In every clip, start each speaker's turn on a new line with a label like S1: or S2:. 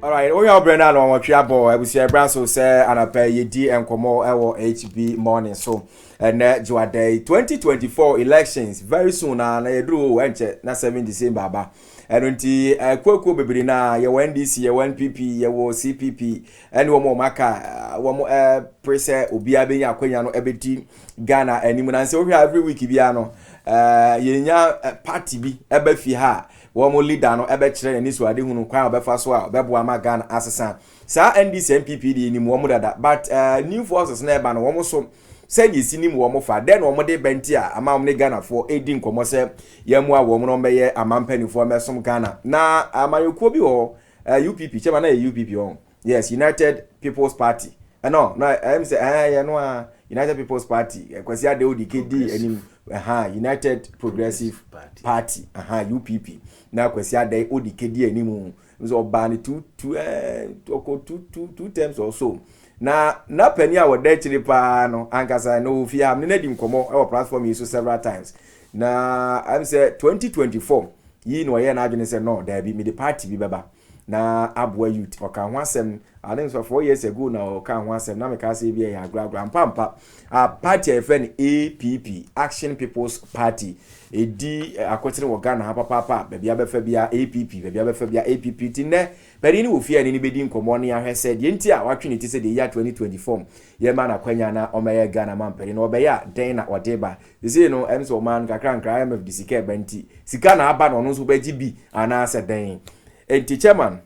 S1: All right, we are Brenda on what we are boy. We see a brand so say and I pay D and Komo HB morning. So and Jua Day 2024 elections very soon and I drew enche na 7 December ba. And unti kwekwo bebiri na ye NDC ye NPP ye CPP and wo mo maka wo mo prese obi abenya akwanya no ebeti Ghana animu na say we every week bia no ye nya party bi ebefi ha wo mo leader no ebe kire ni so ade hunu kwa obefa so a obebo ama Ghana asesa sa NDC NPP di ni mo dada but new forces na eba no wo mo so send you see him wo mo fa then wo mo de benti a ama mo ne Ghana for edin komo se yamu a wo mo no meye amampani for mesom Ghana na amayekuo bi ho UPP chema na UPP ho yes United People's Party no I'm say you know United People's Party kwasi ade odikedi anim United Progressive Party UPP na kwasi ade odikedi anim nso ban two terms or so na pani a woda chiri pa no ankasa no fi am ne dim komo e platform yi so several times na I'm say 2024 yi no ye na adwene say no there be me the party bi beba na abwa youth oka ho asem I think so 4 years ago na oka ho asem na me ka say bi e agra pampa a party e friend APP Action People's Party edi akotire wo Ghana papa be bia befa bia APP be bia befa bia APP ti ne beri ni wo fi ani ni bedi nkomo ne ahwese de nti a watwe ti se de year 2024 ye ma na kwanya na o meye Ghana man peri no obeya den na odeba say no em so man kakra IMF di sika benti sika na aba no no so beji bi ana se den enti chairman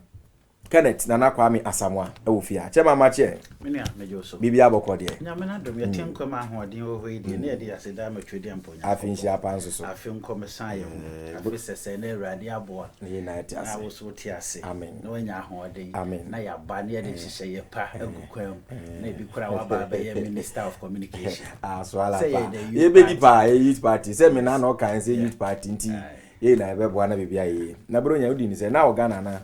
S1: Kenneth na Kwame Asamoah e wo fi a chairman ma che
S2: me ne mejo so
S1: bibia bokọ de
S2: nya me na dom ye tenko ma hoden ho hoi de ne de aseda ma twedi amponya
S1: afin shi apan so
S2: afin ko me san ye afi sese na awurade aboa
S1: United
S2: na wo so ti ase
S1: amen
S2: na wanya hoden
S1: amen
S2: na ya ba ne de hihye ye pa agukwam na bi kura wa ba ye Minister of Communication
S1: so ala pa ye be di pa youth party say me na no kan say youth party nti ye na be bo na bibia ye na bro nya udi ni say na o Ghana na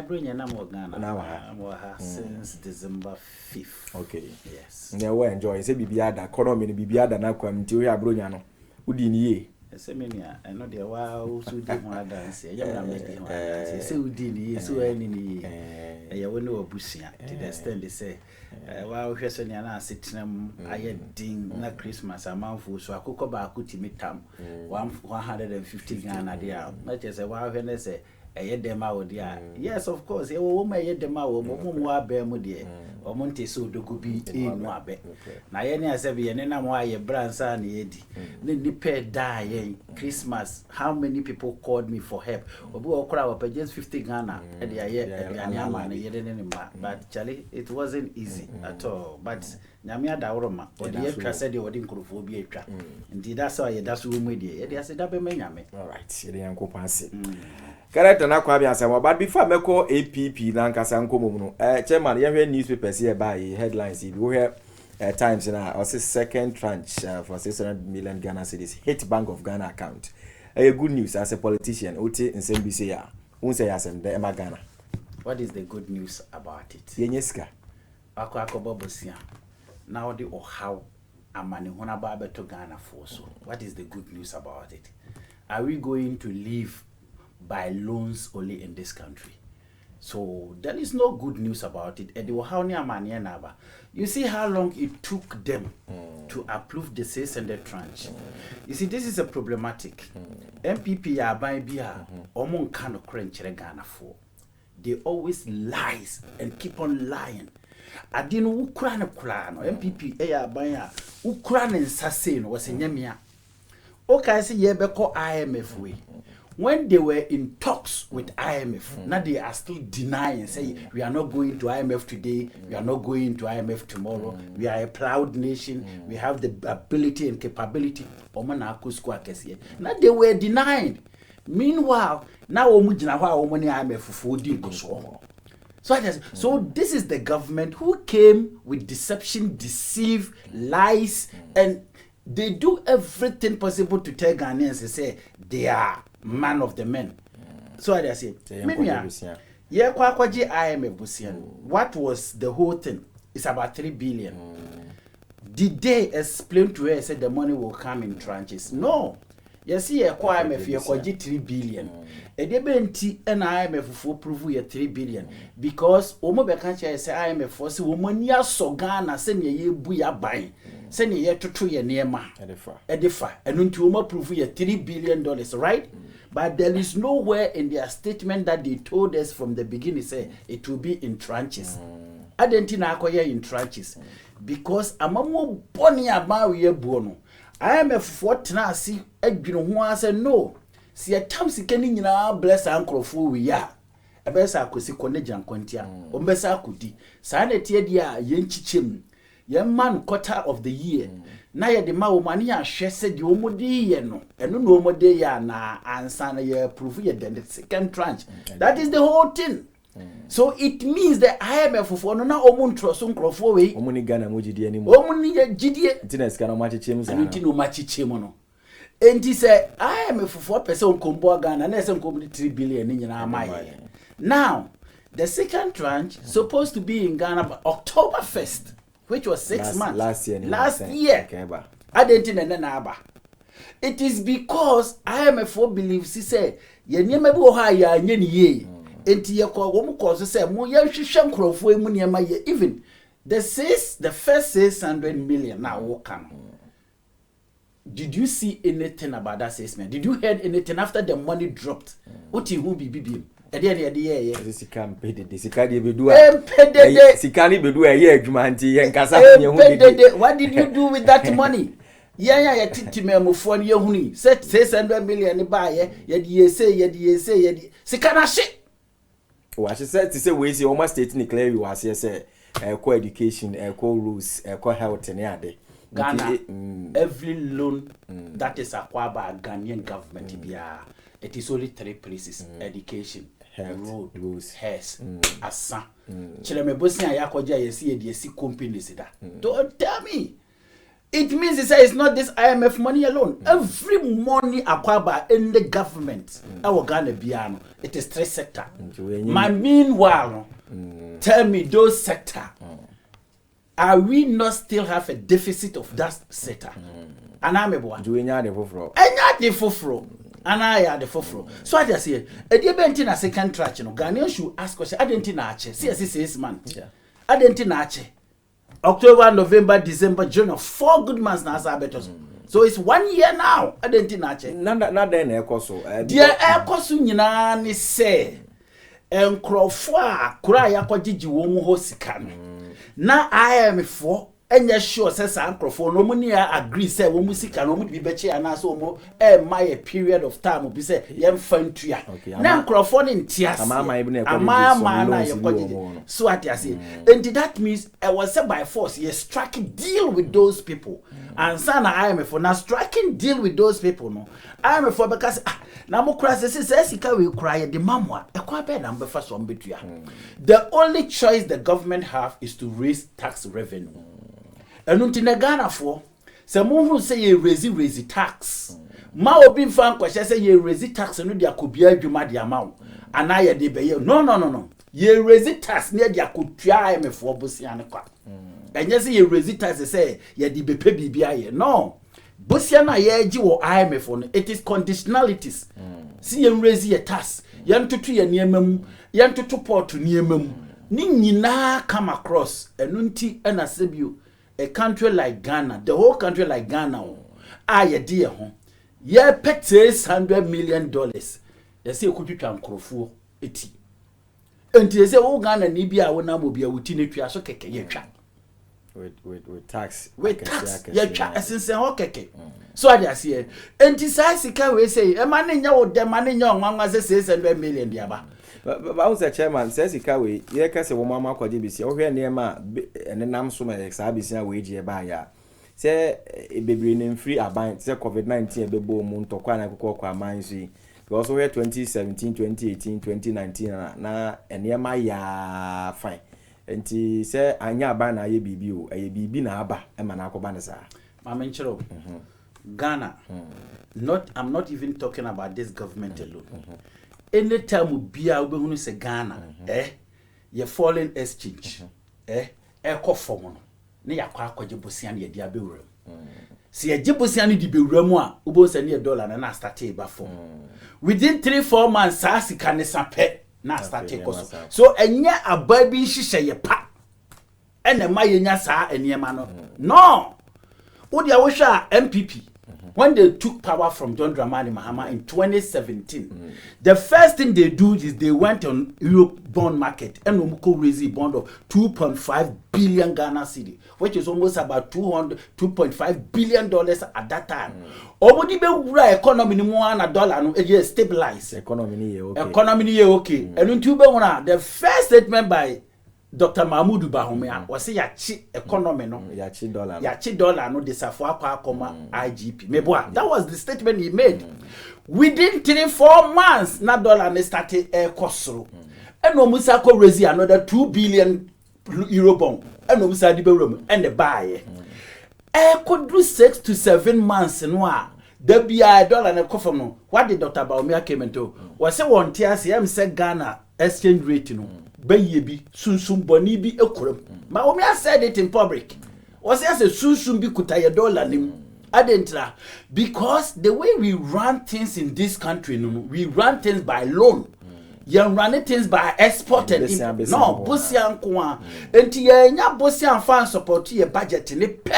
S2: bring your number Ghana. Now since December 5th.
S1: Okay.
S2: Yes.
S1: Yeah, we enjoy. Say bibia da economy ni bibia da na kwam nti we abronya no. Udi ni ye.
S2: Say me nia, I know there wa so di ho dance. Ya na me di ho dance. Say udi ni ye, so ani ni ye. Ya woni obusia. To the extent they say wa hwe so nia na asetenam aye din na Christmas amanfo so akoko ba akutimi tam 150 Ghana dia. Na che say wa hwe ne say dema wo dia yes of course e wo ma dema wo mo aba mu de o mo nte so dogu bi enu abe na ye ne asabe ye ne na mo aye bransa na ye di ne ni pe da ye Christmas how many people called me for help obi okura wa just 50 Ghana e de aye ani ama na ye de ne ma but Charlie it wasn't easy at all but nyame adawroma o de atwa said o de nkrofo bi atwa ndi that's why that's wo mu de ye de ase da be nyame
S1: all right ye de yankopon ase character na Kwame Asamoah but before meko APP na nkasa nkomo no chairman ye hwe newspapers here by headlines we hear times na or second tranche for 600 million Ghana cedis hit Bank of Ghana account good news as a politician uti nsem bi say ya unse ya sem de Ghana.
S2: What is the good news about it?
S1: Yenyeska
S2: akobobosia now the how amani hona ba beto Ghana for so what is the good news about it? Are we going to live by loans only in this country? So there is no good news about it. You see how long it took them to approve the 600 tranche. You see, this is a problematic. MPP are by Bia, Omon kind of crunch Ghana for. They always lies and keep on lying. I didn't Ukraine Kurano, MPP, Aya Baya, Ukraine Sassane was in Yemia. Okay, I see Yebeko IMF way. When they were in talks with IMF, now they are still denying, saying we are not going to IMF today, we are not going to IMF tomorrow, we are a proud nation, we have the ability and capability. Now they were denying. Meanwhile, now IMF so this is the government who came with deception, deceive, lies, and they do everything possible to tell Ghanaians to say they are man of the men. So I say, what was the whole thing? It's about 3 billion. Did they explain to her, said the money will come in tranches? No. Yes, ye kwa IMF ye kwa 3 billion. Edebe nti na IMF fo prove ye 3 billion because omo be kan che say IMF fo se omo ni aso Ghana se ne ye bu ya ban se ne ye toto ye niema edifa enu nti omo prove ye 3 billion dollars, right? But there is nowhere in their statement that they told us from the beginning say it will be in tranches. Adenti na akoye in tranches because amamo boni amawe ye buo no IMF for tenasi adwene ho ase no si atam sika ni nyina bless ankrofo wi ya ebesa akosi kone jankontia ombesa akodi sa na tie dia ye nchichim ye man quarter of the year na ye de ma wo mane ya hwese de omodi ye no eno no omode ya na ansa na ye prove ye the second tranche. That is the whole thing. So it means that IMF for no na omuntro so nkrofo we
S1: omuni Ghana mo gidie ni mo
S2: omuni gidie
S1: ntina sika no machichemu za
S2: anti no machichemu no enti say IMF for person nkombo Ghana na say nkombo 3 billion ni nyina amaye. Now the second tranche supposed to be in Ghana by October 1st, which was 6 months last year. Okay, adenti na aba. It is because IMF believes say ye niema bi wo ha ya anye ni ye enti ye ko wo mu ko so say mo ye hwehwe nkrofo emu niema ye even the first 600 million now wo kan. Did you see anything about that 6 million? Did you heard anything after the money dropped? What you who be
S1: sika mpede sika de bedua sika ni bedua ye adwuma nti ye nkasa ye hu de.
S2: What did you do with that money? Yeah titimemofo ne ye huni set 600 million ba ye de say sika na hye
S1: wa hye say ti say we say almost state ni clear you ase say eco education eco rules eco health ne ade
S2: Ghana every loan that is acquired by Ghanaian government it is only 3 places: education,
S1: health,
S2: road, health, asa. Chileme bosi ayakoja yesi companies da. Don't tell me. It means it's not this IMF money alone. Every money acquired by in the government, our Ghana biano, it is 3 sector. Meanwhile, tell me those sector. Are we not still have a deficit of that sector? Anamebo.
S1: Do we nya de foforo?
S2: Enya de foforo. Anaya de foforo. So I just say, e dey benti na second tranche no. Ghanaians should ask question. Adenti na ache. See 6 months. Yeah. Adenti na ache. October, November, December, January, 4 good months na asabetos. So it's 1 year now. Adenti na ache.
S1: Na den na ekoso.
S2: Dia ekoso nyina ni say enkrofo a kura yakogigi wo mu ho sika no. Na IMF for enya sure say sankrofo no mu near agree say wo mu sika no mu bi beche ana so mo my period of time bi say yem fantua na nkrofo ne ntiase
S1: amama ibu na
S2: ekogigi so atiase and that means I was say by force you strike deal with those people and sana IMF na striking deal with those people no IMF because na mo kura say sika we kura the mamwa e kwa be na mbefa so mbetua. The only choice the government have is to raise tax revenue. Enunti na Ghana for se mo hu say ye raise tax ma obi mfa nkwahye say ye raise tax no dia kobia adwuma dia ma ana ye de be ye no ye raise tax ne dia kotua emefo bosia ne kwa enye say ye raise tax say ye de be pe bibia ye no bosia na ye agi wo IMF no it is conditionalities. See ye raise ye tax ye ntutu ye niemam ye ntutu port niemam ni nyina come across enunti ena sebio a country like Ghana, the whole country like Ghana, ye dear home, ye pet $600 million. They say could you can crow eti. And they say, oh Ghana Nibia will now be a routine so keke ye chat.
S1: With tax.
S2: With tax, ye chat essence and keke. So I just say, and this we say, a man in your the money young one was $600 million diaba.
S1: But I was a chairman says he carry ye can say mama kwa dbc o hwe near ma and nam so my exabisia wage ye ba ya say e bebre nem free aban say covid-19 e bebo mu ntokwa na kokwa aman so because we 2017 2018 2019 na enema ya fine enti say anya aban na ye bibi o ye bibi na aba e ma na akoba ne sa
S2: mama nchiro Ghana I'm not even talking about this government alone. Anytime bia we hunu se Ghana ye foreign exchange e ko form no ne yakwa akwaje bosia na ye dia bewura si ye jibusia ni di bewura mu a ubo se ne dollar na start e ba form within 3-4 months sa sika ne sape na start e koso so enye ababi hihye ye pa ene ma ye nya sa eniema no wo dia wo hwa MPP when they took power from John Dramani Mahama in 2017, the first thing they do is they went on Europe bond market and raised a bond of 2.5 billion Ghana cedi, which is almost about $2.5 billion at that time. Obodi be wura economy ni mo na dollar no e stabilize.
S1: Economy okay.
S2: Economy okay. And until be one the first statement by Dr. Mahmoud Bahomea was say yachi economy no yachi dollar no desafo akwa IGP meboa that was the statement he made within 3-4 months na dollar ne started kosoro eno musa ko raise another 2 billion euro bond eno musa di bewrum and the buy could do 6 to 7 months no a the BI dollar ne kofam no what did Dr. Bahomea came into was say one tia say Ghana exchange rate no baye bi sunsum boni bi ekoram ma omi said it in public was say sunsum bi kuta ye dollar nim adentra because the way we run things in this country no we run things by loan you run things by export and import no bosia nko a enti ye nya bosia fan support ye budget ni pe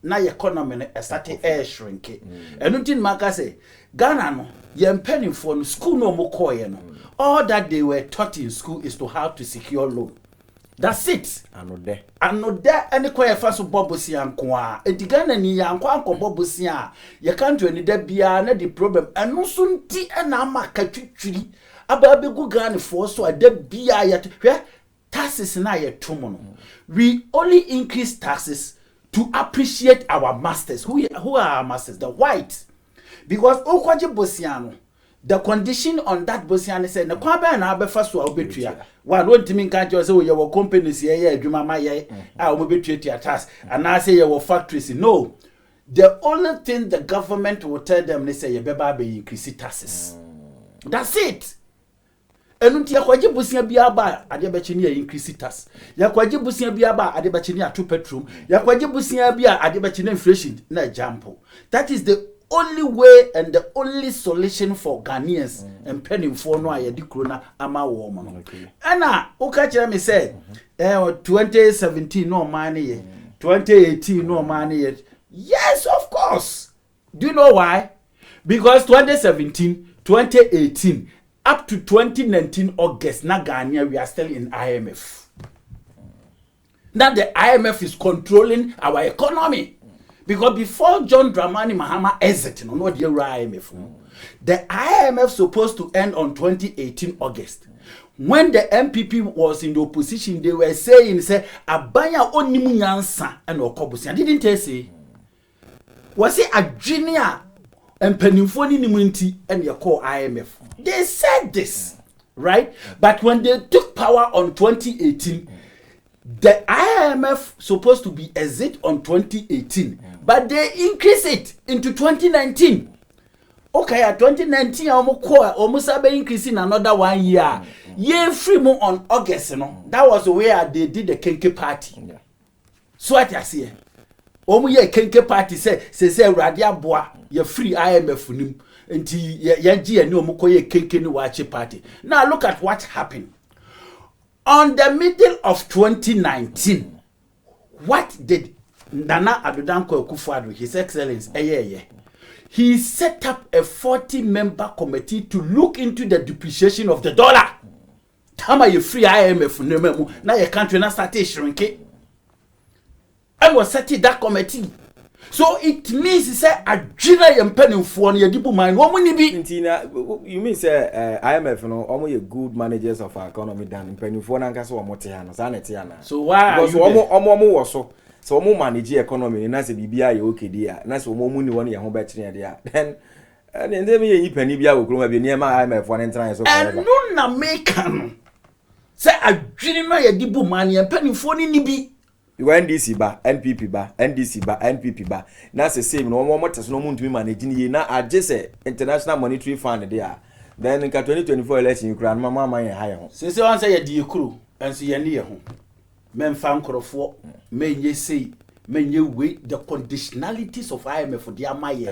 S2: na ye economy no start shrink enu tin maka say Ghana no ye penny for no school no mo koye no all that they were taught in school is to how to secure loan. That's it. Anode any kwa fa so bobosia nko a edigana ni ya nko anko bobosia ye can't any da bia na the problem eno so nti na amaka twitwiri aba begu Ghana for so ada bia ya hwe taxes na ye tomo no we only increase taxes to appreciate our masters who are our masters the white because okwaje bosia no the condition on that Bosian said, "The Kwame na abefa so obetua. Wa don't mean can't you say your companies here adwuma ma ye a obetua tax and I say your factories no. The only thing the government will tell them they say you beba be increase taxes. That's it. Enunti yakwaje Bosian bia ba ade be chini increase tax. Yakwaje Bosian bia ba ade be chini atu petrol. Yakwaje Bosian bia ade be chini inflation na jampo. That is the only way and the only solution for Ghanaians and penning for no aye di krona ama wo mo no ana o ka kire me say 2017 no money ye 2018 no money ye yes of course do you know why because 2017 2018 up to 2019 August na Ghana we are still in IMF now the IMF is controlling our economy. Because before John Dramani Mahama exit, no, not the IMF. The IMF supposed to end on 2018 August. When the MPP was in the opposition, they were saying, say, Abaya onimu nyansa and okobusi. I didn't tell say. Was it a junior and penifoni nimunti and your call IMF? They said this, right? But when they took power on 2018, the IMF supposed to be exit on 2018. But they increase it into 2019. Okay, at 2019, almost increasing another 1 year. Year free more on August, you know. That was where they did the Kenke party. Yeah. So what I say, ye Kenke party say Radia Boa, ye free IMF nim until ye no mukoye Kenke ni wachi party. Now look at what happened. On the middle of 2019, what did Nana Adodanko Akufo-Addo, His Excellency, he set up a 40-member committee to look into the depreciation of the dollar. Tama you free IMF now your country now started shrinking. And was setting that committee. So it means he said a general penny for your people mind. What money be?
S1: You mean say IMF no only good managers of our economy than penny for na so omotiana sanetiana.
S2: So why
S1: because omo was so omo manage economy na say bibia ye okay dia na say omo muni won ye ho be kire dia then and then me penny bia wo kroma bi niam IMF one entran so
S2: and no na make no say a general ye dibu man ye penny for ni bi
S1: NDC ba, NPP ba, NDC ba, NPP ba. Na se same no more test no muntu manage ni na age say International Monetary Fund there. Then in 2024 election you kra no mama ye high ho.
S2: Se one say ye di ekuru enso ye ne ye ho. Men fa nkorofo, men ye sei, many way the conditionalities of IMF for the Amaye.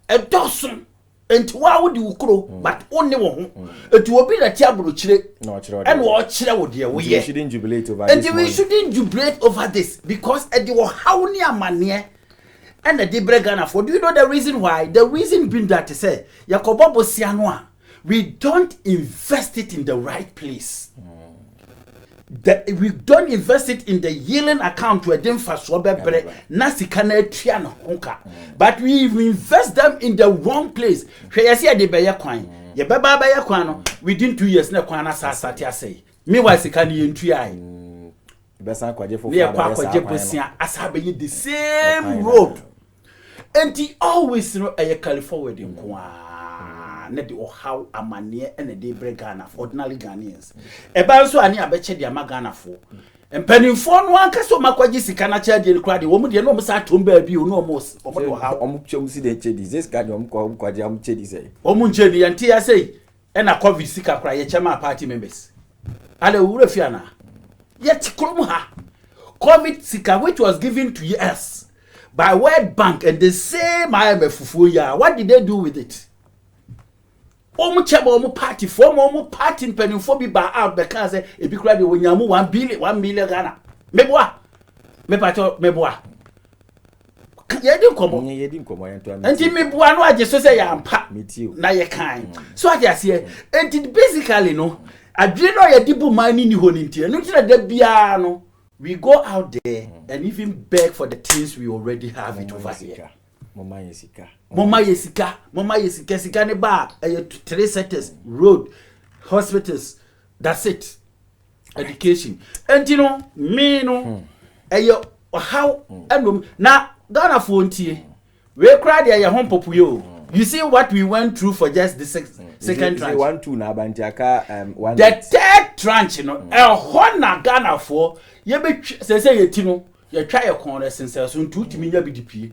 S2: A dozen. And why would you grow, but only one? It will be the table and watch we
S1: shouldn't jubilate over
S2: and
S1: this.
S2: We shouldn't jubilate over this because at the how near money and the Debregana for. Do you know the reason why? The reason being that to say Yakobo Sianoa, we don't invest it in the right place. We don't invest it in the yielding account where them for sober nasi kana triano honka, but we invest them in the wrong place. Within 2 years na kwana sa satia say me wa sika ni yentu ai
S1: besan kwaje fo
S2: the same road and he always carry forward in na the how amane and the day break Ghana for ordinary Ghanaians eba so ani abeche dia magana fo empanimfo no anka so makwaji sika na cha de kra de wo mu de no mo sa tomba bi o no mo do how
S1: omu chom si de chedi this guy omu kwaji am chedi say
S2: omu nchedi yanti ya say na covid sika kra ye chama party members ale wure fiana yet krom ha covid sika which was given to us by World Bank and the same IMF fufu ya what did they do with it? Omu cheba omu party form omu party mpenimfo bi ba out because e bi kura de onyamu 1 million Ghana meboa meboa yedi nkomo yento enti meboa no age so say ya ampa na ye kan so age ase enti basically no adwe no ye dibu mani ni ho nti no tira da bia no we go out there and even beg for the things we already have it over here. Mama yesika sika ne ba 3 sectors, road, hospitals, that's it. Education. And you know, me no how na Ghana phone tie we cry there your home popu yo. You see what we went through for just the second tranche.
S1: 1 2 na bantiaka one.
S2: The third tranche, you know, na Ghana for ye be say yetino you try your corner since so 2 timinya BDP.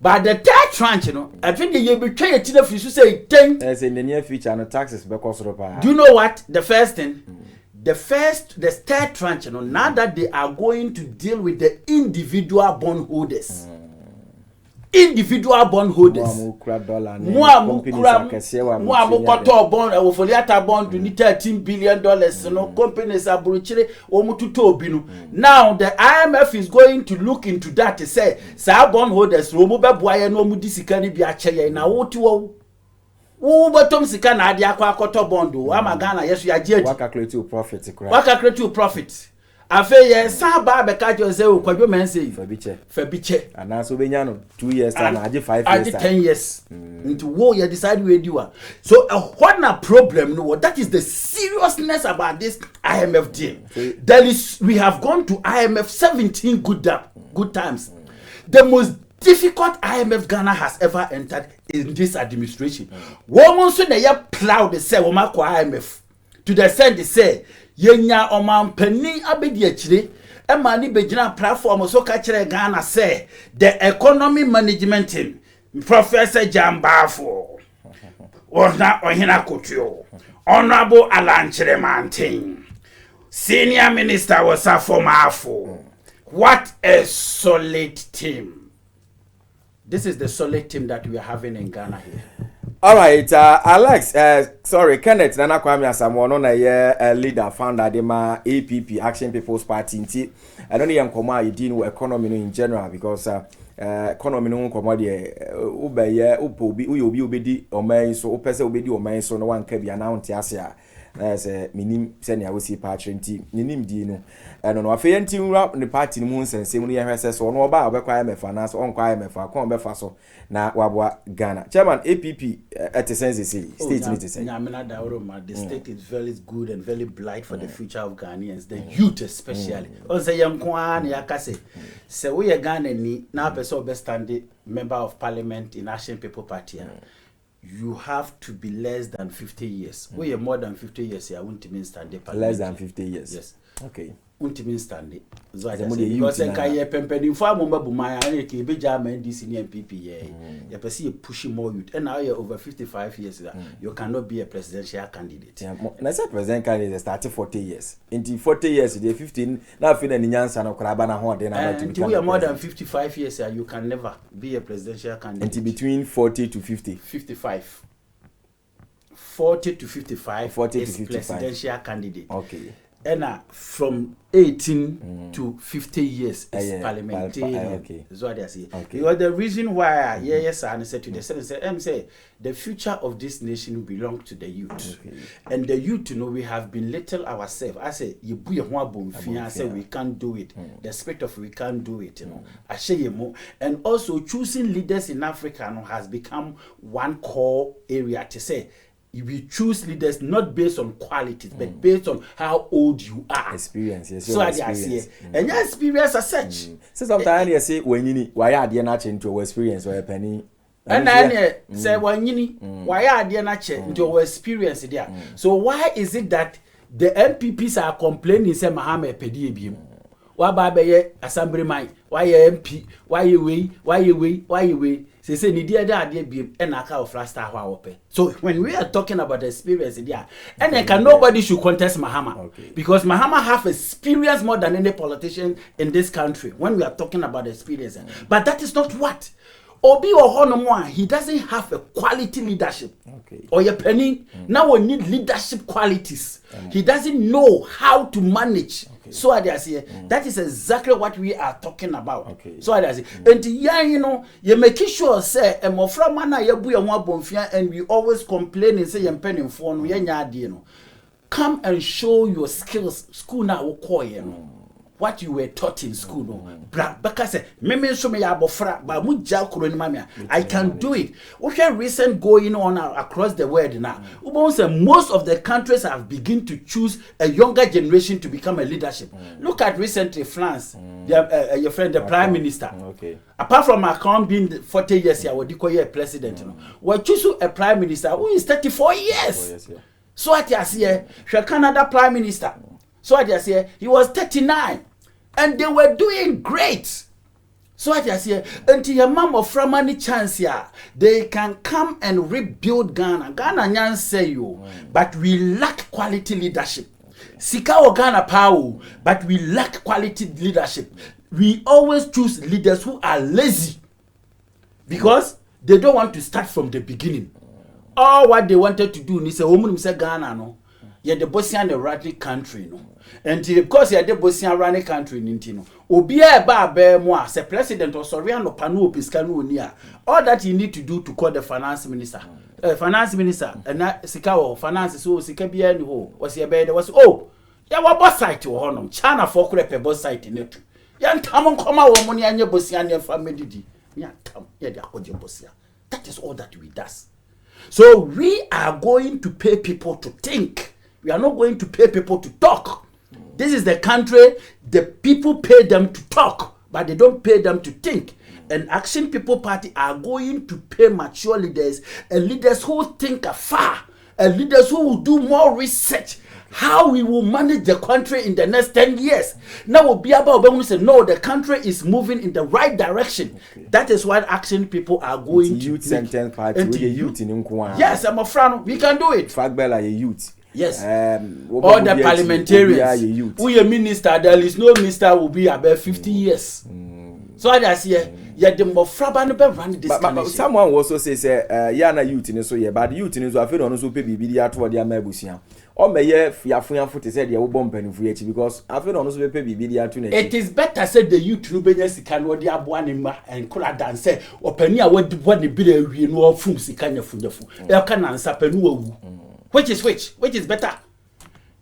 S2: But the third tranche, you know, I think you be try to say 10
S1: as in the near future and taxes because of.
S2: Do you know what? The first thing, the third tranche, you know, now that they are going to deal with the individual bondholders. Individual bondholders. Bond you need $13 billion. No companies are bruchire now the IMF is going to look into that to say sa bondholders no disikani bi ache na wotu wo bottom sika na ade akwa bondo amagana yesu ya je
S1: waka create
S2: profit afa ye sa ba be ka jo say okwadwo men say fabiche
S1: ana so benya no 2 years and age 5 years
S2: age 10 years into wo you decide we do so what na problem no that is the seriousness about this IMF deal. We have gone to IMF 17 good times. The most difficult IMF Ghana has ever entered in this administration. Woman so na ya plow the say woman ko IMF to the extent they say yenya omampani abedi akire e ma ni begina platform so ka kire Ghana say the economy management team Professor Jambafo Orna Ohina Kutio Honorable Alan Chiremantin Senior Minister was a former. What a solid team. This is the solid team that we are having in Ghana here.
S1: All right, Alex, Kenneth, Nana Kwame Asamoah, no na leader, founder, the APP, Action People's Party. I don't even come out, you deal with economy in general because economy no come out there. Ubeye, ubedi, omen so, upese ubedi omen so, no one can be announced asia. As a minim senior we see patron team, ninim dino. And on a fair team rap the party moons and similar SS or no about requirement finance on requirement for a combat faso na wabwa Ghana. Chairman APP at the sense state need to say.
S2: The state is very good and very bright for the future of Ghanaians, the youth especially. On say young Kwan Yakase. So we are Ghana ni now person best standing member of parliament in Action People Party. You have to be less than 50 years. We are more than 50 years here. I won't mean stand
S1: less than 50 years.
S2: Yes.
S1: Okay.
S2: untimi stand it. Because I can't pempeni for mumba bumaya and ke be German DC MPP you perceive pushing more youth and now you're over 55 years that you cannot be a presidential candidate.
S1: Na say president candidate started 40 years. Into 40 years they 15 now feel any nyansa na kraba na ho de na to become.
S2: You are more than 55 years you can never be a presidential candidate.
S1: Into between 40 to 50.
S2: 55. 40 to 55
S1: 40
S2: is
S1: to 55.
S2: presidential candidate.
S1: Okay.
S2: And from 18 to 50 years is parliamentarian.
S1: Okay.
S2: That's what I say.
S1: Okay.
S2: Because the reason why yes, I said to the Senate, say the future of this nation belongs to the youth.
S1: Okay.
S2: And the youth, we have been little ourselves. I say you I say we can't do it. The spirit of we can't do it, I say and also choosing leaders in Africa has become one core area to say. We choose leaders not based on qualities, but based on how old you are.
S1: Experience, yes.
S2: So I see. And your experience as such.
S1: So sometimes you say when you need why are they not into your experience or a penny?
S2: And then say when you need why are they not into your experience there? So why is it that the MPPs are complaining say Mohammed Pedi why baby assemblyman why MP why you wait say ni dia da ade biem e na aka of last hour ope. So when we are talking about the experience there and then can nobody should contest Mahama because Mahama have experience more than any politician in this country when we are talking about the experience. But that is not what Obi or he doesn't have a quality leadership. Or your penny now we need leadership qualities. He doesn't know how to manage. So I say that is exactly what we are talking about. So I say and you make sure say and we always complain and say you're penning phone come and show your skills school now what you were taught in school because I can do it. What are recent going on across the world now? Most of the countries have begun to choose a younger generation to become a leadership. Look at recently France, your friend the prime minister. Apart from Macron being 40 years here, what do you call a president? We choose a prime minister who is 34 years. So what you see, Canada prime minister. So I say he was 39 and they were doing great. So I say until your mom of from any chance here, they can come and rebuild Ghana. Ghana nyan say you, but we lack quality leadership. Sika o Ghana power, but we lack quality leadership. We always choose leaders who are lazy because they don't want to start from the beginning. All what they wanted to do is say Ghana no. Yeah, the Bosnian the right country no. And because you are the Bosnian running country no. Obia ba be mo as president or Soriano Panu Piscanu near. All that you need to do to call the finance minister. Finance minister and Sikawo finance so Sikabia no was your bed was ya wa boss site to honor China for crepe boss site in it. Yan tamon come out money and your Bosnian family. Ya come ya the Bosia. That is all that we does. So we are going to pay people to think. We are not going to pay people to talk. This is the country, the people pay them to talk, but they don't pay them to think. And Action People Party are going to pay mature leaders and leaders who think afar, and leaders who will do more research. How we will manage the country in the next 10 years. Now we'll be about when we say, no, the country is moving in the right direction. That is what Action People are going to
S1: youth sentence party. Youth in
S2: yes, I'm a friend. We can do it.
S1: Fagbella, a youth.
S2: Yes. All the parliamentarians. We a minister, there is no minister will be about 50 years. So I say, yeah, the more fraban run this
S1: but someone also says, Yana youth in so yeah, but youth in so I feel on so baby toward the Amebusian. Or may Fiafuan foot said you bomb penny because I feel on so baby
S2: it is better said the youth Rubenus can what the Abuanima and Kola dance or Penia what the bill we know of fools kind of food. They can answer Penu. Which is better?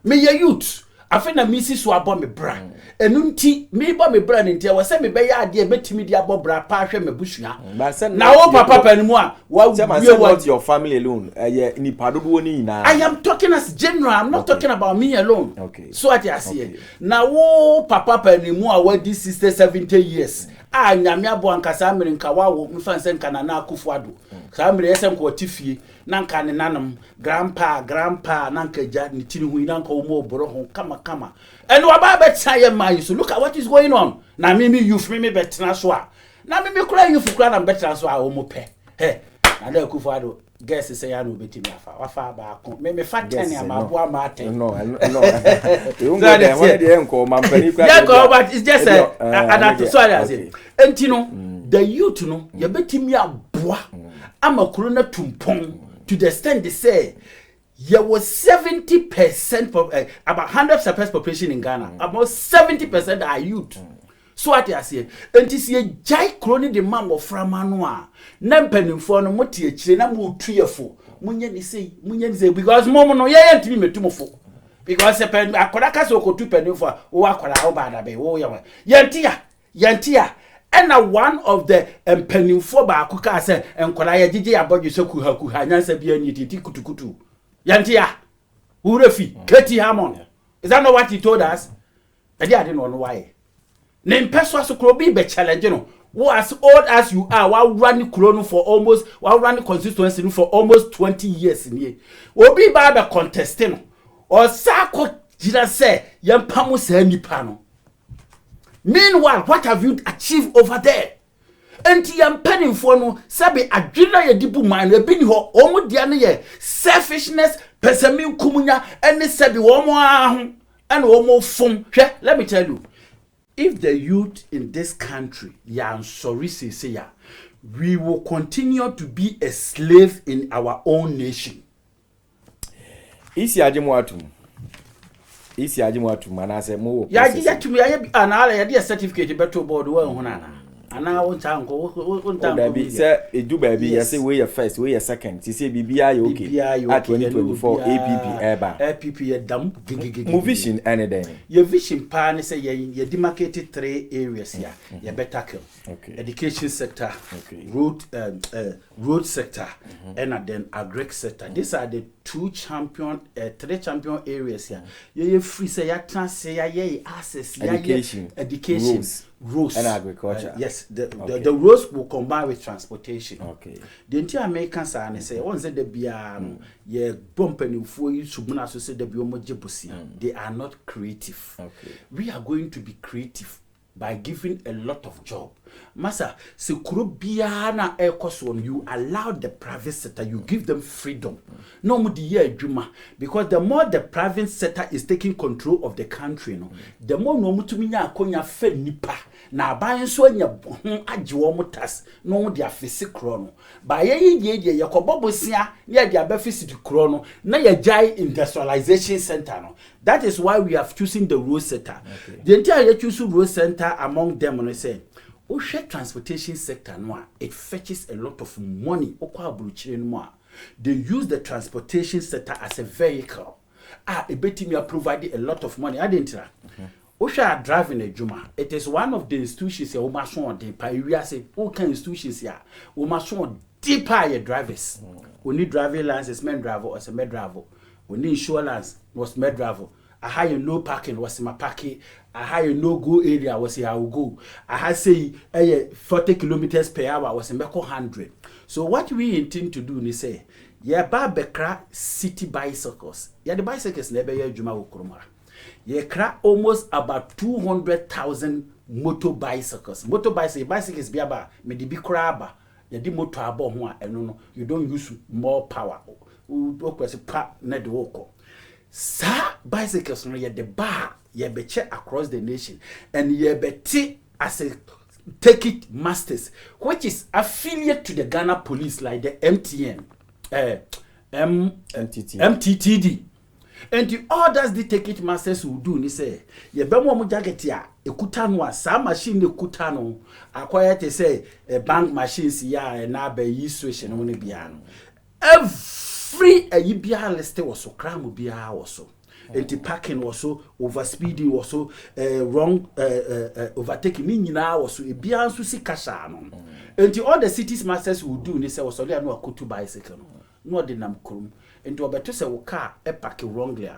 S2: Me ye youth. I find a Mrs. Swabon me bran. And unti me bomb me bran until I was send me by idea betting me the above bra passion me bushia. Now, papa anymore. What
S1: your family alone? I
S2: am talking as general. I'm not talking about me alone.
S1: Okay.
S2: So what I see. Now, papa anymore. What this sister 70 years. nyame abo anka saa mere nka wawo mfa nse nka na akufuado saa mere yesem ko tifie na nka ne nanam grandpa na nka ja ne tiri hu na nka omo oboro ho kama and waba betia ye man so look at what is going on na me youth me betena so a na me kura youth kura na betena so a omo pe na da akufuado guess say ya no betimi afa ba ko me fat 10 amabu amate
S1: no you go there when dey enko mampani kwa
S2: yeah go but it's just sorry as it entino the youth no ye betimi aboa amakuru na tumpon to the extent they say there was 70% about 100% population in Ghana about 70% are youth. So what I say, enti see jai kroni de mam of framano a na mpanimfo no motie kire na mo tuefo munye ni sei because mom no ye ntimi metumofo because akoda ka so kotu panimfo wo akoda wo ba da be wo yantia and one of the mpanimfo ba akoka say enkoda ye gigi abodwo so kuha nyansa bia ni titi kutukutu yantia urefi keti hamon is that not what he told us? I didn't know why. Name person so be challenge no. Who as old as you are, while running Kurono for almost while running constituency for almost 20 years in here. Will be by the contesting or Sako Jira say Yampamu say Nipano. Meanwhile, what have you achieved over there? Enti yampening for no sabi adwina ye dibu man e bi ni ho omo dia ne ye selfishness pesami kumunya ene sabi wo mo ahu and wo mo fom hwe let me tell you. If the youth in this country, we will continue to be a slave in our own nation.
S1: Isi ajimuatu manase mo.
S2: Ya to me a certificate better board well honana. And now on time
S1: baby say do baby you say we your first we your second you say BBI okay at 2024 APP
S2: dam
S1: vision anything
S2: your vision plan say you demarcated 3 areas here you better tackle education sector road sector and then agri sector these are the 3 champion areas here you free say you trans say access education roads
S1: and agriculture.
S2: Yes, the roads will combine with transportation. Okay. The entire Americans are say once they be ye bumping for you subuna so say they be omojebusi. They are not creative. Okay. We are going to be creative by giving a lot of job. Masa se kuro bia na ekoso you allow the private sector, you give them freedom. No mu di adwuma because the more the private sector is taking control of the country no, the more no mutumi nya akonya fe nipa na aban so anya agye wo mutas no mu di afisi kro no. Ba ye yakobobosia na dia ba fisiti kro no na ya jai industrialization center no. That is why we have choosing the road sector. Okay. The entire choose road center among them and say transportation sector no it fetches a lot of money. They use the transportation sector as a vehicle. It provided a lot of money. I didn't are driving a Juma. It is one of the institutions here. We say, who can institutions here? We must show deeper drivers. We need driving license, men driver or some med driver. We need insurance was med driver. I hire no parking was my parking. I hire no go area was I will go. I had say 40 kilometers per hour was a 100. So what we intend to do is say, Bekra city bicycles. The bicycles never Juma Ukrumara. Kra almost about 200,000 motor bicycles. Bicycles be about me the big crab. The motor abo and you don't use more power. Sa bicycles no the bar ye be check across the nation and ye be as a take it masters which is affiliate to the Ghana police like the MTTD and the others the take it masters will do ni say ye be mo jacket ya ekuta no sa machine ekuta no acquire to say a bank machines ya na be yi switch no ne bia no every bia list was so crime bia was so anti-parking was so overspeeding was so wrong overtaking nyina was so bia so si kasha no and all the cities masters will do ni say was only no akutu bicycle no de nam krum and obeto say wo car e park wrongly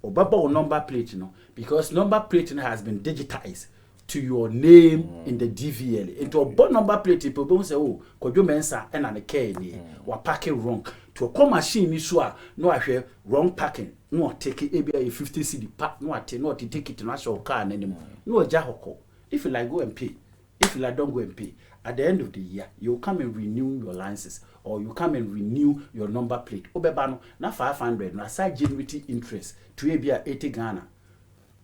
S2: obaba o number plate no because number plate has been digitized to your name in the DVL. Into a board number plate, people say, oh, could you mention and an a or parking wrong to a car machine issue? No, I hear wrong parking. No, take it a 50 city pack. No, I take it to national car anymore. No, a jahoko. If you like, go and pay. If you like, don't go and pay. At the end of the year, you come and renew your license or you come and renew your number plate. Obebano, na 500, na side genuity interest to a 80 Ghana.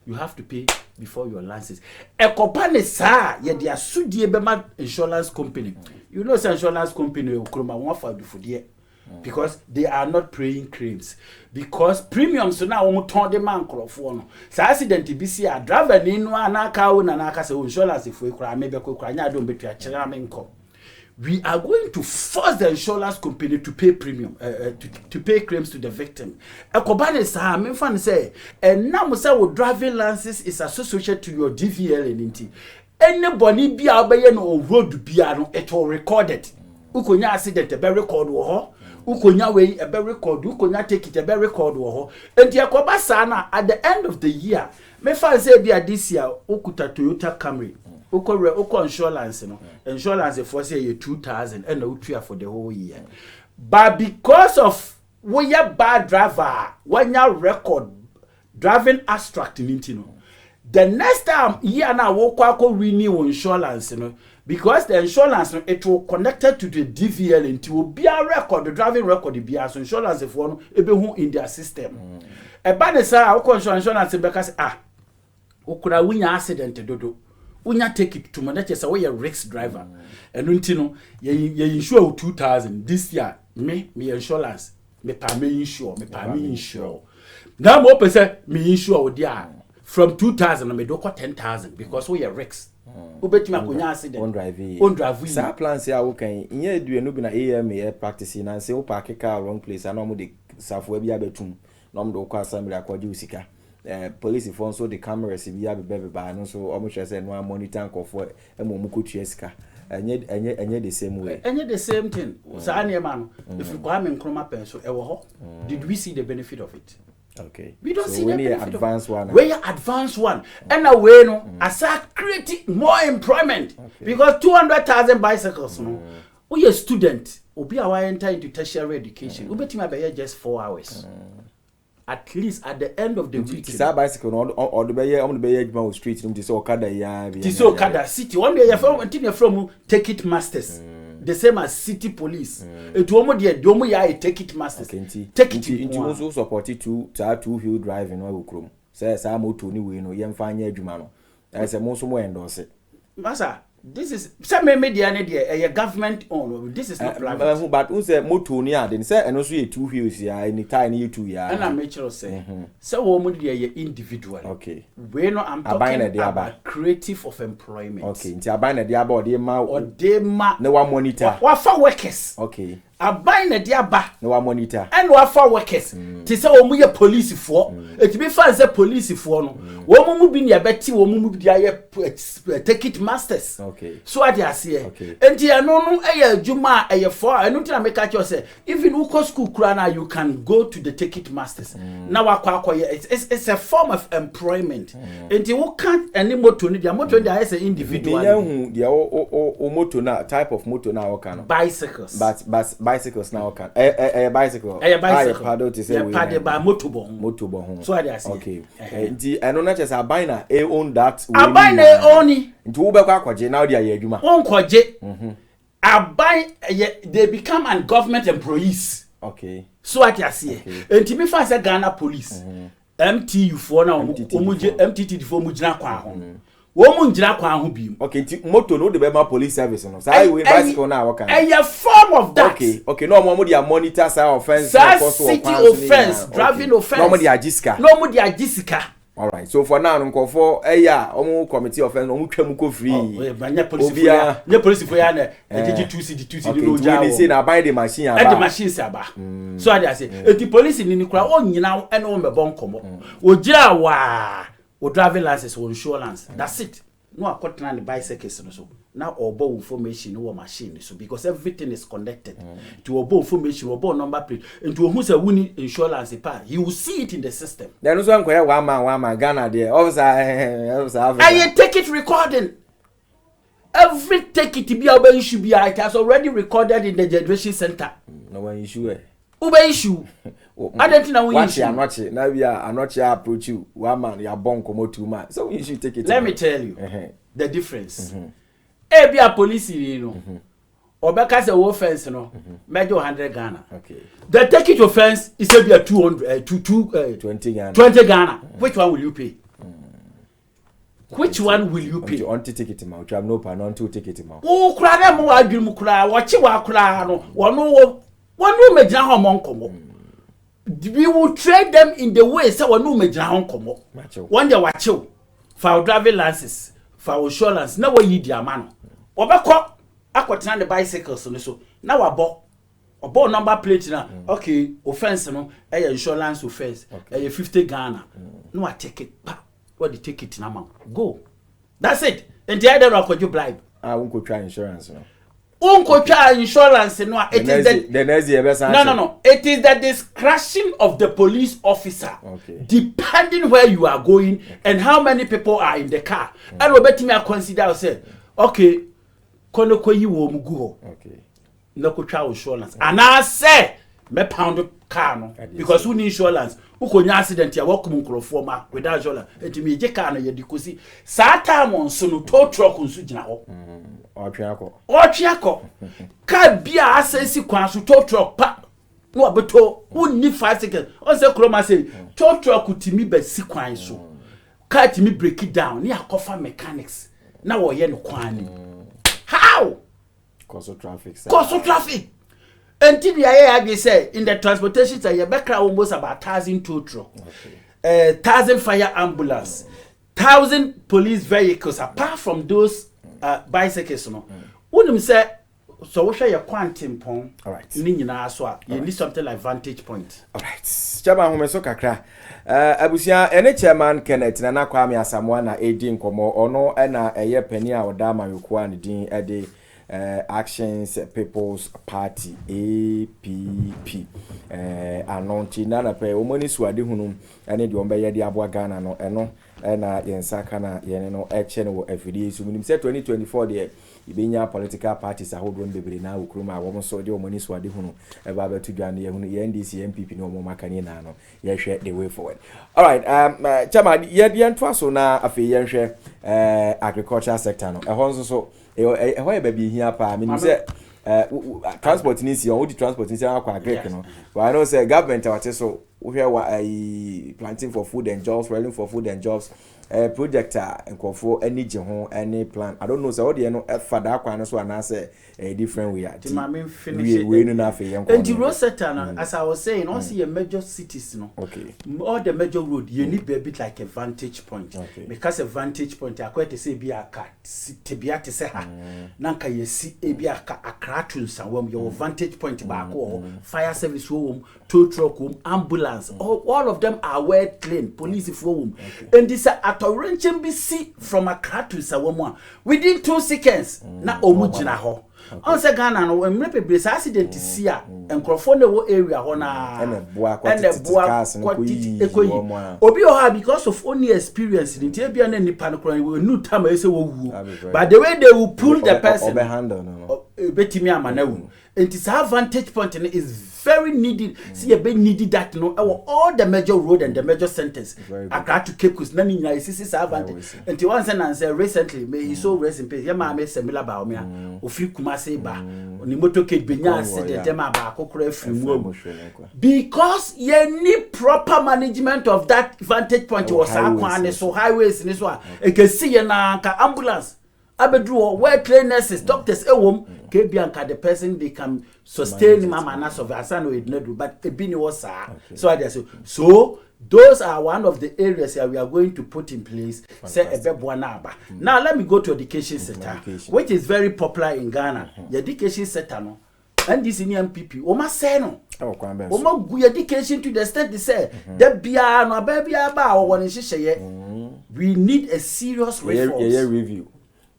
S2: You have to pay before your license. A company, sir, ye dia sudi bema insurance company. You know, insurance company will come and for the because they are not paying claims. Because premiums so now we turn the man for so accident BC a driver ni no anaka wo na naka say insurance if we cry maybe ko cry nya don betu a chere am income. We are going to force the insurance company to pay premium to pay claims to the victim. Ekobane sa me fan say enam say wo driving license is associated to your DVL and anybody bi obeye no road bia no it will record it. Ukonya accident be record wo ho. Ukonya we a be record, ukonya take it a be record wo ho. Enti akoba sa na at the end of the year, me fan say bia this year ukuta Toyota Camry. Uko insurance no. Insurance for say 2,000 and utua for the whole year. But because of we a bad driver, when your record driving abstract no. The next time year na wo kwa renew insurance no. Because the insurance it will connected to the DVL into will be a record, the driving record be as insurance if one ebe in their system. E ba ne sa o insurance because ukura winya accident dodo. Unya take it to manage say we a risk driver. Enu nti no ye insure 2,000 this year me insurance me pa me insure. Now mo pese me insure dia from 2,000 me do ko 10,000 because we a risk. Ubetima kunya accident on drive
S1: sa plan say awo kan nye aduenu bi na AMA practice na say o park car wrong place and no de safo bi abetum no mo do ko assembly akwaje usika police phone so the cameras bi abebe ba no so o mo hwe say no monitor nkofo e mo mukotua sika enye the same way
S2: enye the same thing sa na man if you Kwame Nkrumah pension e wo ho did we see the benefit of it?
S1: Okay.
S2: We don't
S1: so
S2: see
S1: the
S2: advanced
S1: one.
S2: We are advanced one. And a way no as creating more employment because 200,000 bicycles no. We a student, obi awa enter into tertiary education. We betima be just 4 hours. At least at the end of the week.
S1: It's a bicycle or the be on the be street no so Okada ya.
S2: This Okada city. One day you from take it masters. The same as city police. It womo de domo ya take it masters. Take it
S1: into also support it to two-wheel driving no ukrom. Say sa moto ni we no yemfa anya adwuma no. Say mo so mo endorse.
S2: Masa, this is some media ne de government own. This is not private.
S1: But who say moto ni ade say eno so ye two wheels ya any time you two ya.
S2: And I make sure say wo mo de individual.
S1: Okay.
S2: We no I'm talking about creative of employment.
S1: Okay. Nti aban na de aba o de
S2: ma
S1: na wa monitor.
S2: Wa fa workers.
S1: Okay.
S2: Aban na de aba
S1: na wa monitor.
S2: And wa fa workers. Ti say wo mo ye police for. It be fan say police for no. Wo mo bi na beti wo mo bi dia take it masters.
S1: Okay.
S2: So I dey say.
S1: Okay.
S2: Enti no adwuma for enu ti na make catch you say even who go school kura na you can go to the take it masters. Now it's a form of employment. Enti who can't any motor ni dia motor dia is an individual.
S1: Dia o motor na type of motor na o kan.
S2: Bicycles.
S1: But bicycles na o kan. Bicycle.
S2: Bicycle.
S1: Paddle to say we.
S2: Paddle by motorbike. So I dey say.
S1: Okay. Enti eno na chesa aban na own that.
S2: Aban na own ni.
S1: Nti wo be kwa kwaje na o dia ye adwuma.
S2: Won kwaje. They become an government employees.
S1: Okay.
S2: So what you see. Enti me fa say Ghana police. MTU for na MTT for mu gina kwa ho. Wo mu gina kwa ho bi.
S1: Okay, nti moto no de be ma police service no. Say we bicycle na wo kan.
S2: A form of that.
S1: Okay, no mo dey monitor say offense
S2: city offense, driving offense.
S1: No mo dey agisika.
S2: No mo dey agisika.
S1: All right. So for now nkofo omo committee offense omo twam ko free.
S2: Nya police for ya na ejeje 2 no ja.
S1: Okay, say na buy the machine aba.
S2: The machine say aba. So I say the police ni kura o nyina ene o mebo nkomo. O gira wa o driving license o insurance. That's it. no akotena the bicycles no so now obo information no machine so because everything is connected to obo information obo number plate into who say wuni insurance pa he will see it in the system.
S1: Then also enquire one man Ghana there officer
S2: I take it recording. Every take it to be our issue be it has already recorded in the generation center.
S1: No one issue.
S2: Ube issue. I don't know when issue.
S1: Now we are not here approach you. One man, you are born come 2 months. So you should take it.
S2: Let me tell you the difference. Be a police, you know. Or because a offense, you know, major 100 Ghana. Okay. The take it offense is a 200,
S1: 20 Ghana.
S2: 20 Ghana. Which one will you pay? Which one will you pay?
S1: On to take it out. You have no pan on to take it out.
S2: Oh, cry more. I do cry. Watch you cry. No, one no make na home komo. We will trade them in the way so one no make na home komo. One day watch you for driving licenses, for insurance. Now we need their man. Obeko akwatena the bicycles so. Now abo number plate na. Okay, offense no. Insurance offense. 50 Ghana. No I take it. What the ticket now? Go. That's it. And the other could you bribe?
S1: I won't try insurance. No.
S2: Won't try insurance. No. It is
S1: the
S2: no. It is the discretion of the police officer.
S1: Okay.
S2: Depending where you are going and how many people are in the car. And we bet me I consider say, okay, kono koyi wo mugu. Okay. No could try insurance. And I say, me pound car no because who need insurance. Who could accident ya walk mumcro ma without insurance. And to me, je car no ye dikusi. Sata mon sunu tow truck unsu jina ho. Ochiako. Ka bia asesi kwansu tow truck pa. No abeto who need 5 seconds. On say kroma say tow truck utimi be si kwansu. Ka timi break it down. Ni akofa mechanics. Na wo ye no kwani. How?
S1: Cause of
S2: traffic. Until the IAB say in the transportation say you back almost about 1,000 tow truck, 1,000 fire ambulance, 1,000 police vehicles apart from those bicycles. No, when say so we share your quantum pon.
S1: All right.
S2: You need something like vantage point.
S1: All right. Chama home so kakra. Abusia ene chairman Kenneth na Kwame Asamoah na edi nkomo ono na eye pani a oda mayokwa ne din ede Actions People's Party APP anonti na na pe omoni suade hunu ene de ombe ye de aboa Ghana no eno na yensaka na yene no eche no afidie so minim se 2024 de ibenya political parties ahodo bebre na okroma wo so de omoni suade hunu e ba betu dwane ye hunu ye NDC MPP no mo makani na no ye hwe the way forward. All right, chama ye de ntwa so na afi ye hwe agriculture sector no ehonso so why baby here pa me say transport ni si on the transport ni say akwa agrek no but I know say government what so we hear planting for food and jobs, rolling for food and jobs project nkofo any je ho any plan I don't know say all the no fada akwa no so ana say a different way at we no na fe
S2: and the road sector no as I was saying all see a major cities no
S1: okay
S2: all the major road you need a bit like a vantage point because a vantage point akwa to say be aka tibia te say ha nanka yesi e bi aka akra tunsa wom your vantage point ba ko fire service wom tow truck wom ambulance all of them are well trained police wom and this atorenchen be see from Accra to Asamoah within 2 seconds na omugina ho on say Ghana no emre pebre accident see a enkrofo na wo area ho na
S1: ene boa cars no
S2: koyi obi o ha because of only experience the tie bia na nipa no kro we new time say wo wu but the way they will pull the person betimi amana wu and its advantage point is very needed. See a bit needed that no all the major road and the major centers. Accra to Cape Coast. Nani na isi advantage. And one answer recently, may he so rest in peace. Yama me semila ba omia. Ofri Kumase ba. Oni motorcade benya accident yama ba kokore free. Because you need proper management of that vantage point. Was akwane so highways ni so a. E can see na ka ambulance. Abedru well trained nurses, doctors ewom kebianka the person they can sustain mama na so asano it not do but ebini was so I say so those are one of the areas that we are going to put in place. Say now let me go to education sector, which is very popular in Ghana. The education sector no and this in MPP o ma say no o ma gu education to the extent they say that bia no ba bia ba o won hihye We need a serious reform.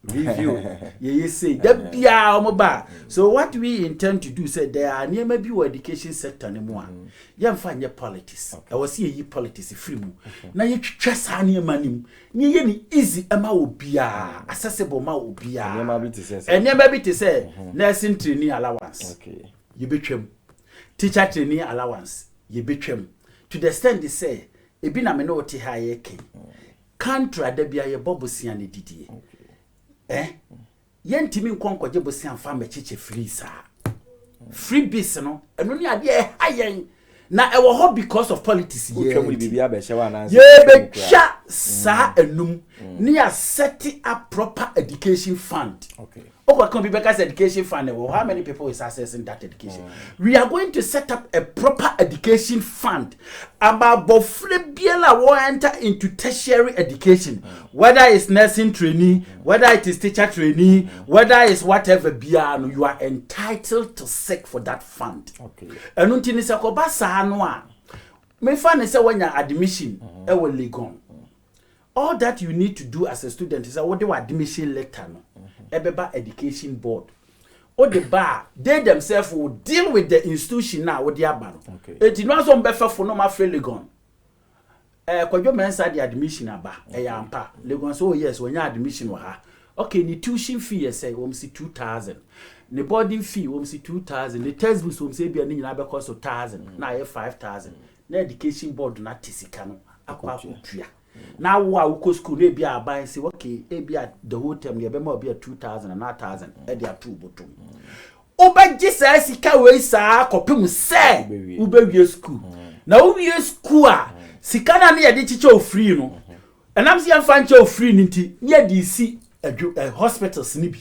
S1: Review.
S2: You say that be our. So what we intend to do say there are near maybe education sector anymore. You find your politics. I was see ye politics free mu. Now you trust any money. Ni easy ama obia accessible ma obia. And never be to say nursing training allowance. Okay. You betwem. Teacher training allowance. You betwem. To the extent they say e bi na me no te ha ye ke. Contra de bia ye bobosia ne didie. Yentimi nkonkwaje bosia fa mecheche free sa. Free bis no eno ne ade e hayen na e wo ho because of politics ye.
S1: Utwa mu bibia be hye wa na.
S2: Ye be twa sa enum ne ya set up proper education fund. Okay. Because education fund, how many people is accessing that education? We are going to set up a proper education fund about Boflebiela will enter into tertiary education, whether it's nursing trainee, whether it is teacher trainee, whether it's whatever biano, you are entitled to seek for that fund. Okay. And until it's a kobasa anwa, me fund is when your admission, will legon. All that you need to do as a student is what do admission letter no. Ebeba Education Board. Or the bar, they themselves will deal with the institution now with their ban. Okay. It is not some better for no my friend Legon. Could you mention the admission aba? Ampa. Legon so yes, when your admission were her. Okay, the tuition fee say we see 2,000. The boarding fee we see 2,000. The textbooks we say be an in because of 1,000. Now 5,000. The Education Board not tisikano. Aqua tria. Now wa uko school they be buy say okay be at the whole term you be more be 2,000 and 1,000 e dey two bottom oba gisa sika we sa kopim say ubewie school na uwie school a sika na ne ye dey chiche free no enam se am fan che free nti ne dey si hospitals ni bi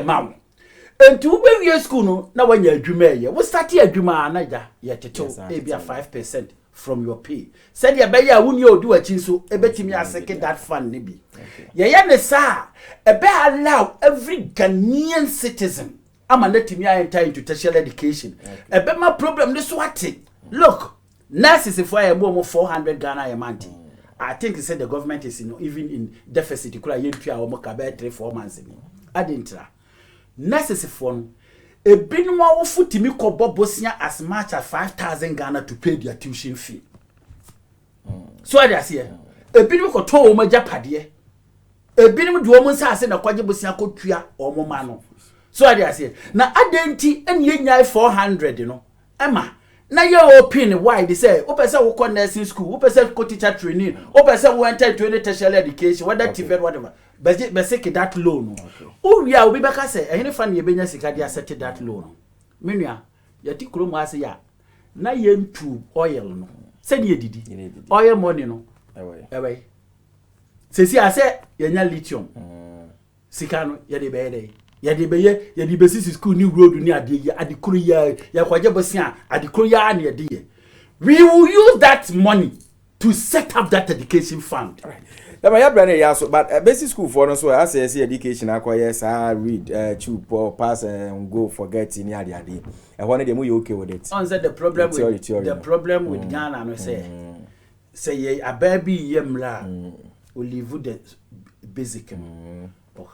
S2: ma enti ubewie school no na wanya adwuma ye we start adwuma na ja ye teto e be 5% from your pay. Said ya beya wuni odu achi so ebetimi aseke that fund ni bi. Ye ne sa ebe allow every Ghanaian citizen ama letimi enter into tertiary education. Ebe ma problem this what? Look, nurses if I am more 400 Ghana a month. I think he said the government is even in deficit kula yentua o mo ka be 3-4 months ni. Adintra. Nurses for a bin wa futimi kobo bosia as much as 5,000 Ghana to pay their tuition fee. So I say a bin ko to o ma japade. A bin do o mo sa ase na kwaje bosia ko tua o mo ma no. So I say na adenti enye nyai 400 no. Emma na ye open why they say o person wo ko nursing school, o person ko teacher training, o person wo enter into tertiary education, whether TVET whatever. Be seke that loan. O wi a obi beka say ehne fa na ye benya sika dia set that loan. Menua ye ti kuro mu ase ya na ye ntu oil no. Se ne didi. Oil money no. Ewe. Se si ase ye nya lithium. Sika no ye de be dey. Ye de be sisi school new road ni ade ye adikuru ya kwaje bosia adikuru ya na ye de. We will use that money to set up that education fund. Right.
S1: Ya brand ya so but basic school for no so as say education akoye sa read chew pass and go forget ni ade ade e ho ne dem you okay with it.
S2: On said the problem with Ghana no say ye ababi yemra we leave the basic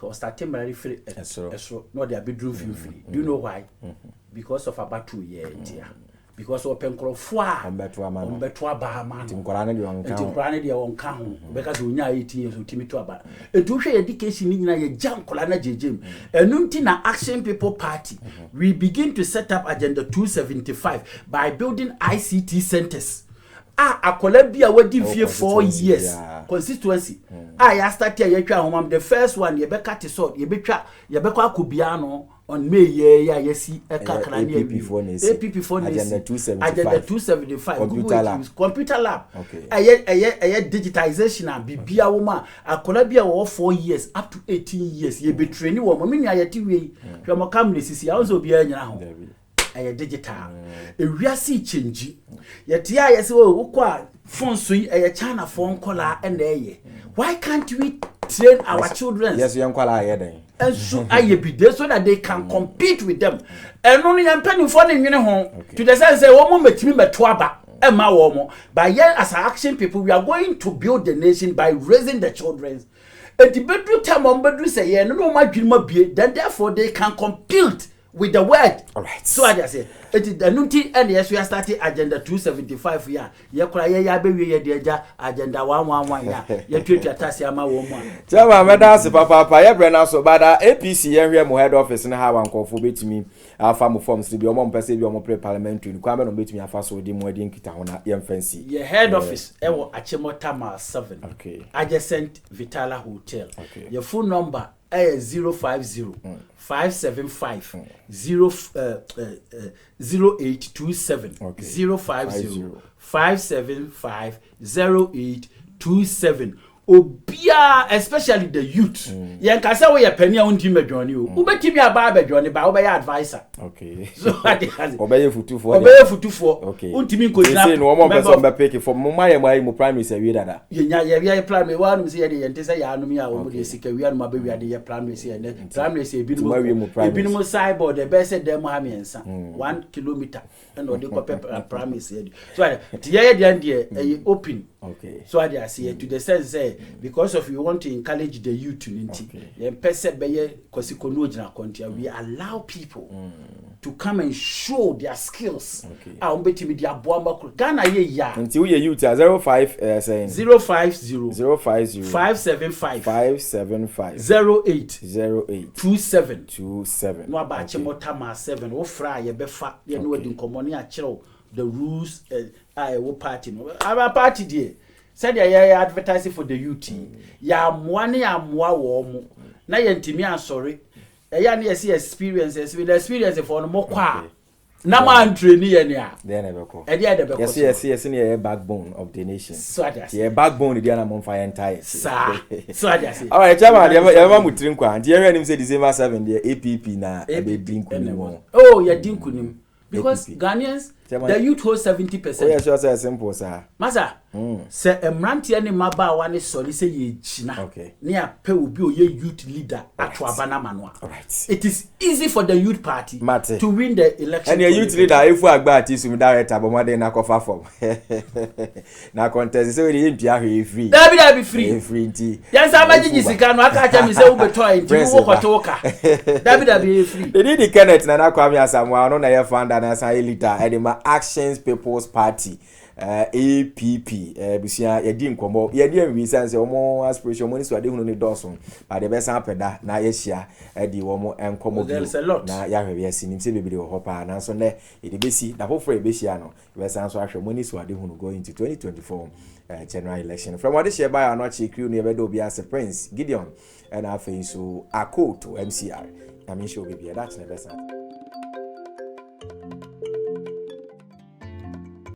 S2: or starting very free so no they bedroom free. Do you know why? Because of about 2 years because open crofo a ombeto aba ma no nkorane de wonka ho because onya 18 years otimi to aba etu hwe education ni nyina ye jankola na jejem enunti na Action People Party we begin to set up agenda 275 by building ICT centers akola bia wadi fie 4 years constituency ya start here ye twa homam the first one ye be cut so ye betwa ye be kwa akobia no on May yesi kakra ni APP for
S1: agenda 275
S2: computer lab okay digitization and bibia woma akola bia wo 4 years up to 18 years ye be train wo mo menu ayati we hwe mo kam ne sisi ya so bia nyina ho digital ewiase change yeti ayese wo kwa phone so China phone kola and why can't we train our children?
S1: Yes, young kola then.
S2: And so I be there so that they can compete with them. And only I'm penny for the home to the sense say, oh, metimi metwaba. Emma Womo. But yet, as action people, we are going to build the nation by raising the children. And the bedroom time on bedroom say, yeah, no, my dream be, then therefore they can compete with the word.
S1: All right.
S2: So I just say, it is the nunti and yes, we are starting agenda 275 here. Ya cry, ya baby, ya dear agenda 111 ya. Ya treat your tassiama woman.
S1: Jama, Madam, Papa, ya brand so bad. APC, area mo head office and how one call for bit me. Our farm forms to be a mom, perceive your more pre-parliamentary. Kwame no bit me a fast with the more dinky on young fancy.
S2: Your head office, Ewo Achimotama 7.
S1: Okay.
S2: Adjacent Vitala Hotel.
S1: Okay.
S2: Your phone number is 050 575 0827.
S1: Okay.
S2: 050 575 0827. Obia, especially the youth. Yan can say we a penny on team medjoni o. Ubetimi aba bedjoni ba obey advisor.
S1: Okay.
S2: So what has
S1: obey futu for.
S2: Obey futu for.
S1: Okay.
S2: Untimi ko
S1: na. Say no more person be pick for my primary say we dada.
S2: Ye primary one say ye ente say ya anum ya o mo de sika wi anum ba wi ade ye primary say and primary say ebinum cyborg the best dem ha me ensa 1 kilometer and o de ko primary say. So ye de open.
S1: Okay.
S2: So I say to the sense say because of you want to encourage the youth to we allow people to come and show their skills.
S1: Okay.
S2: Ghana ya
S1: until we youth 05 saying
S2: 050 575 08 27 no about Chemotama 7 wo fra ye befa ye no adi nkomoni a chiro the rules wo party no our party there said ya advertising for the youth ya moane ya moa wo mu na ye ntimi asori ya na ye experiences with the experience for no mo kwa na man train ye ne a
S1: then e be ko yes ne backbone of the nation.
S2: So that's
S1: yeah backbone dey na mon fire entire
S2: so that's
S1: all right chairman ya ma mutrin kwa nti ye nim say December 7 the APP na e be dinkunim.
S2: Oh ya dinkunim because Ghanaians the youth hold 70%.
S1: Oh yes, sure, simple sir.
S2: Masa, se emranti ani maba wa ne sori se ye china.
S1: Okay.
S2: Ne a pe obi o ye youth leader atwa bana manwa.
S1: Alright.
S2: It is easy for the youth party
S1: Mate.
S2: to win the election.
S1: And the youth leader if we agba ati sum director but more than na kofa form. Na contest so we dey ahwe free.
S2: That be free.
S1: Free nti.
S2: Yan sa magigi sika no aka acha me se wo beto nti wo koto ka. That be free.
S1: They need the Kenneth na Kwame Asamoah no na ye founder na say leader edema Actions People's Party APP busia yedi nkomo yedi enwi sanse omo aspiration money so ade hunu ni doson ba de be san peda na yehia edi omo enkomo na yahwe yesi nim se bebere ho pa na so ne yedi besi da foforo ebehia no be san so ahwe money so ade hunu going to 2024 general election from what share by anochi crew ne be do bia as Prince Gideon and afen so Akoto MCR I mean show be that's never san